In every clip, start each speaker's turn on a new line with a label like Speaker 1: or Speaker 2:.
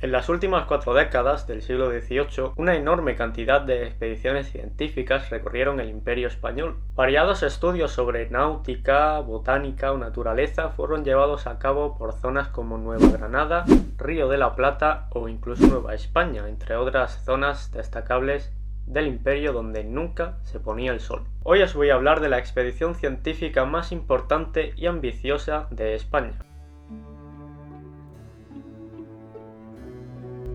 Speaker 1: En las últimas 4 décadas del siglo XVIII, una enorme cantidad de expediciones científicas recorrieron el Imperio español. Variados estudios sobre náutica, botánica o naturaleza fueron llevados a cabo por zonas como Nueva Granada, Río de la Plata o incluso Nueva España, entre otras zonas destacables del imperio donde nunca se ponía el sol. Hoy os voy a hablar de la expedición científica más importante y ambiciosa de España.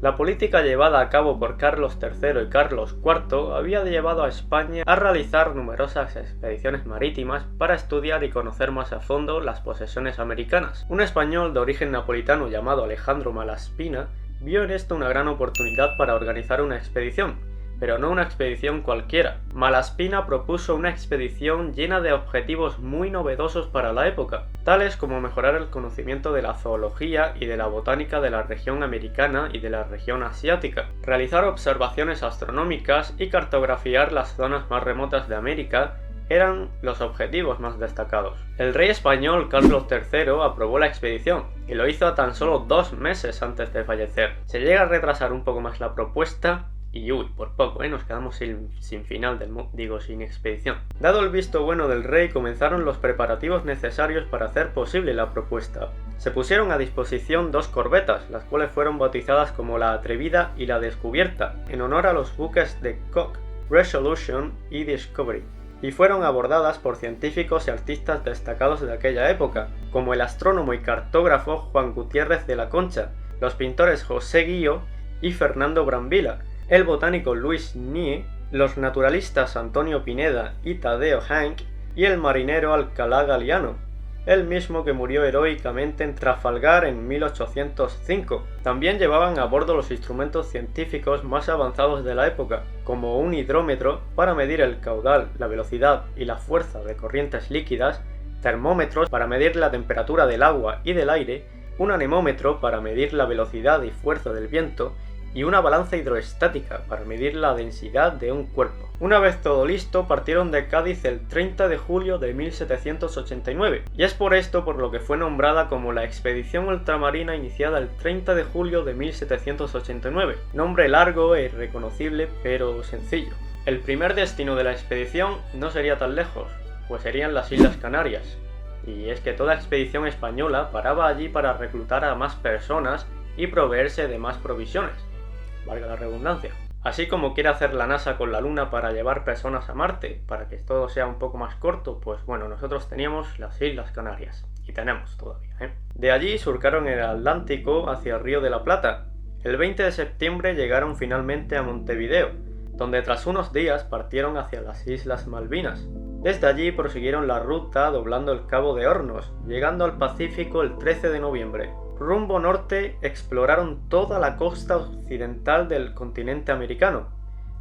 Speaker 1: La política llevada a cabo por Carlos III y Carlos IV había llevado a España a realizar numerosas expediciones marítimas para estudiar y conocer más a fondo las posesiones americanas. Un español de origen napolitano llamado Alejandro Malaspina vio en esto una gran oportunidad para organizar una expedición, pero no una expedición cualquiera. Malaspina propuso una expedición llena de objetivos muy novedosos para la época, tales como mejorar el conocimiento de la zoología y de la botánica de la región americana y de la región asiática, realizar observaciones astronómicas y cartografiar las zonas más remotas de América eran los objetivos más destacados. El rey español Carlos III aprobó la expedición y lo hizo tan solo 2 meses antes de fallecer. Se llega a retrasar un poco más la propuesta y por poco, nos quedamos sin final sin expedición. Dado el visto bueno del rey, comenzaron los preparativos necesarios para hacer posible la propuesta. Se pusieron a disposición 2 corbetas, las cuales fueron bautizadas como la Atrevida y la Descubierta, en honor a los buques de Cook, Resolution y Discovery, y fueron abordadas por científicos y artistas destacados de aquella época, como el astrónomo y cartógrafo Juan Gutiérrez de la Concha, los pintores José Guío y Fernando Brambila, el botánico Luis Nie, los naturalistas Antonio Pineda y Tadeo Hank y el marinero Alcalá Galiano, el mismo que murió heroicamente en Trafalgar en 1805. También llevaban a bordo los instrumentos científicos más avanzados de la época, como un hidrómetro para medir el caudal, la velocidad y la fuerza de corrientes líquidas, termómetros para medir la temperatura del agua y del aire, un anemómetro para medir la velocidad y fuerza del viento, y una balanza hidroestática para medir la densidad de un cuerpo. Una vez todo listo, partieron de Cádiz el 30 de julio de 1789, y es por esto por lo que fue nombrada como la expedición ultramarina iniciada el 30 de julio de 1789, nombre largo e irreconocible pero sencillo. El primer destino de la expedición no sería tan lejos, pues serían las Islas Canarias, y es que toda expedición española paraba allí para reclutar a más personas y proveerse de más provisiones, valga la redundancia. Así como quiere hacer la NASA con la Luna para llevar personas a Marte, para que todo sea un poco más corto, pues bueno, nosotros teníamos las Islas Canarias, y tenemos todavía, De allí surcaron el Atlántico hacia el Río de la Plata. El 20 de septiembre llegaron finalmente a Montevideo, donde tras unos días partieron hacia las Islas Malvinas. Desde allí prosiguieron la ruta doblando el Cabo de Hornos, llegando al Pacífico el 13 de noviembre. Rumbo norte exploraron toda la costa occidental del continente americano,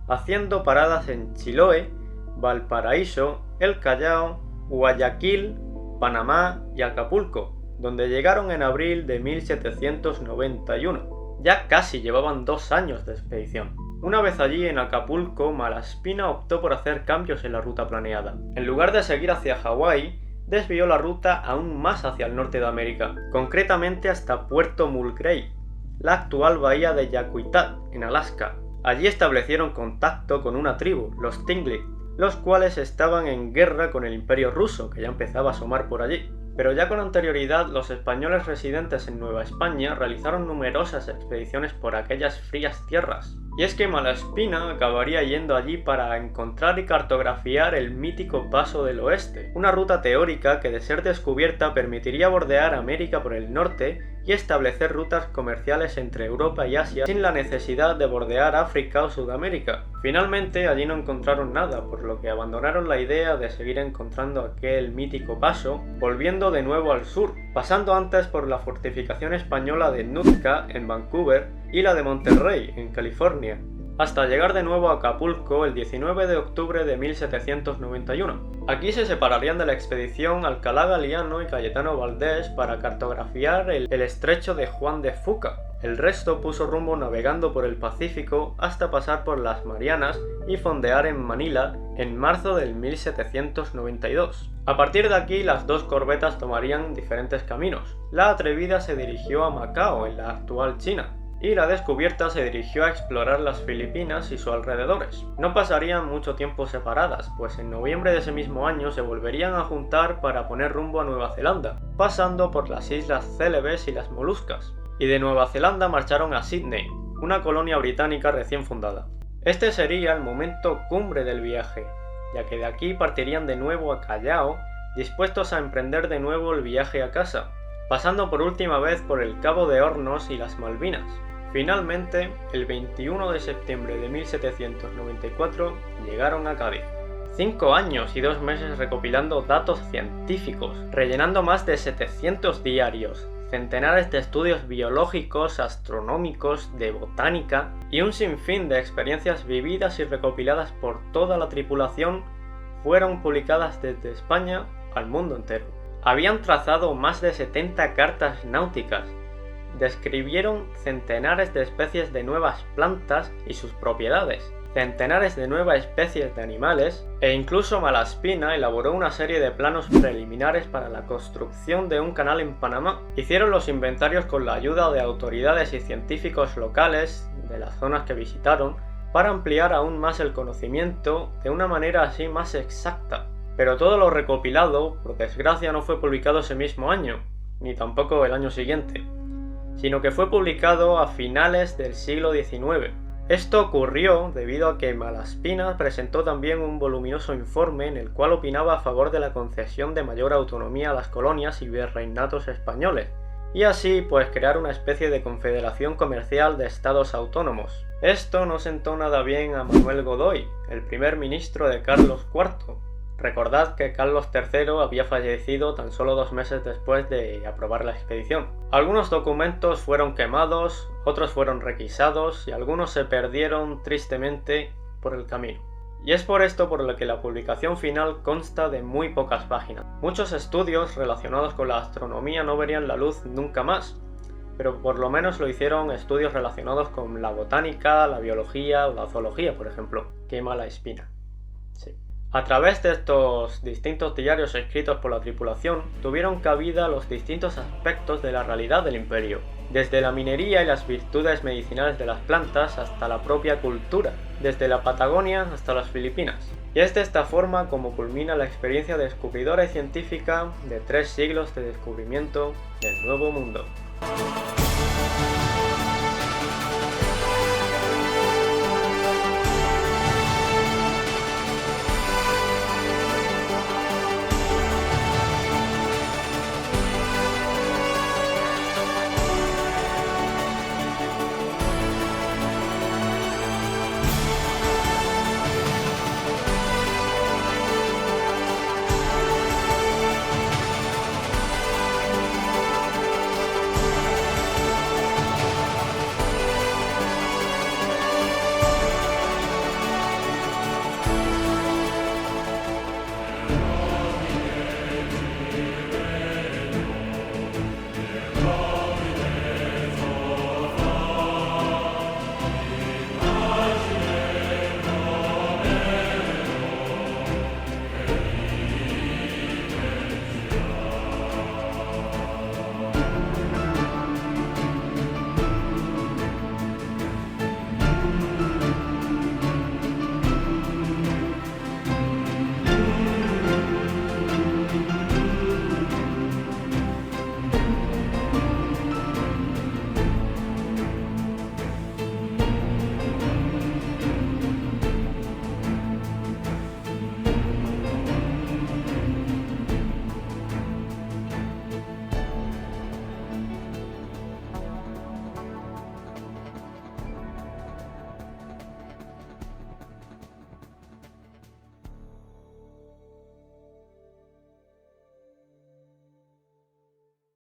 Speaker 1: haciendo paradas en Chiloé, Valparaíso, El Callao, Guayaquil, Panamá y Acapulco, donde llegaron en abril de 1791. Ya casi llevaban 2 años de expedición. Una vez allí en Acapulco, Malaspina optó por hacer cambios en la ruta planeada. En lugar de seguir hacia Hawái, desvió la ruta aún más hacia el norte de América, concretamente hasta Puerto Mulgrave, la actual bahía de Yakutat, en Alaska. Allí establecieron contacto con una tribu, los Tlingit, los cuales estaban en guerra con el Imperio ruso, que ya empezaba a asomar por allí. Pero ya con anterioridad, los españoles residentes en Nueva España realizaron numerosas expediciones por aquellas frías tierras. Y es que Malaspina acabaría yendo allí para encontrar y cartografiar el mítico Paso del Oeste, una ruta teórica que de ser descubierta permitiría bordear América por el norte y establecer rutas comerciales entre Europa y Asia sin la necesidad de bordear África o Sudamérica. Finalmente allí no encontraron nada, por lo que abandonaron la idea de seguir encontrando aquel mítico paso, volviendo de nuevo al sur, pasando antes por la fortificación española de Nootka en Vancouver y la de Monterrey en California, hasta llegar de nuevo a Acapulco el 19 de octubre de 1791. Aquí se separarían de la expedición Alcalá Galiano y Cayetano Valdés para cartografiar el estrecho de Juan de Fuca. El resto puso rumbo navegando por el Pacífico hasta pasar por las Marianas y fondear en Manila en marzo del 1792. A partir de aquí, las 2 corbetas tomarían diferentes caminos. La Atrevida se dirigió a Macao, en la actual China. y la descubierta se dirigió a explorar las Filipinas y sus alrededores. No pasarían mucho tiempo separadas, pues en noviembre de ese mismo año se volverían a juntar para poner rumbo a Nueva Zelanda, pasando por las Islas Célebes y las Molucas, y de Nueva Zelanda marcharon a Sídney, una colonia británica recién fundada. Este sería el momento cumbre del viaje, ya que de aquí partirían de nuevo a Callao, dispuestos a emprender de nuevo el viaje a casa, pasando por última vez por el Cabo de Hornos y las Malvinas. Finalmente, el 21 de septiembre de 1794 llegaron a Cádiz. 5 años y 2 meses recopilando datos científicos, rellenando más de 700 diarios, centenares de estudios biológicos, astronómicos, de botánica y un sinfín de experiencias vividas y recopiladas por toda la tripulación fueron publicadas desde España al mundo entero. Habían trazado más de 70 cartas náuticas, describieron centenares de especies de nuevas plantas y sus propiedades, centenares de nuevas especies de animales, e incluso Malaspina elaboró una serie de planos preliminares para la construcción de un canal en Panamá. Hicieron los inventarios con la ayuda de autoridades y científicos locales de las zonas que visitaron para ampliar aún más el conocimiento de una manera así más exacta. Pero todo lo recopilado, por desgracia, no fue publicado ese mismo año, ni tampoco el año siguiente, sino que fue publicado a finales del siglo XIX. Esto ocurrió debido a que Malaspina presentó también un voluminoso informe en el cual opinaba a favor de la concesión de mayor autonomía a las colonias y virreinatos españoles, y así pues crear una especie de confederación comercial de estados autónomos. Esto no sentó nada bien a Manuel Godoy, el primer ministro de Carlos IV. Recordad que Carlos III había fallecido tan solo 2 meses después de aprobar la expedición. Algunos documentos fueron quemados, otros fueron requisados y algunos se perdieron tristemente por el camino. Y es por esto por lo que la publicación final consta de muy pocas páginas. Muchos estudios relacionados con la astronomía no verían la luz nunca más, pero por lo menos lo hicieron estudios relacionados con la botánica, la biología o la zoología, por ejemplo, que Malaspina. Sí. A través de estos distintos diarios escritos por la tripulación, tuvieron cabida los distintos aspectos de la realidad del imperio, desde la minería y las virtudes medicinales de las plantas hasta la propia cultura, desde la Patagonia hasta las Filipinas. Y es de esta forma como culmina la experiencia descubridora y científica de 3 siglos de descubrimiento del Nuevo Mundo.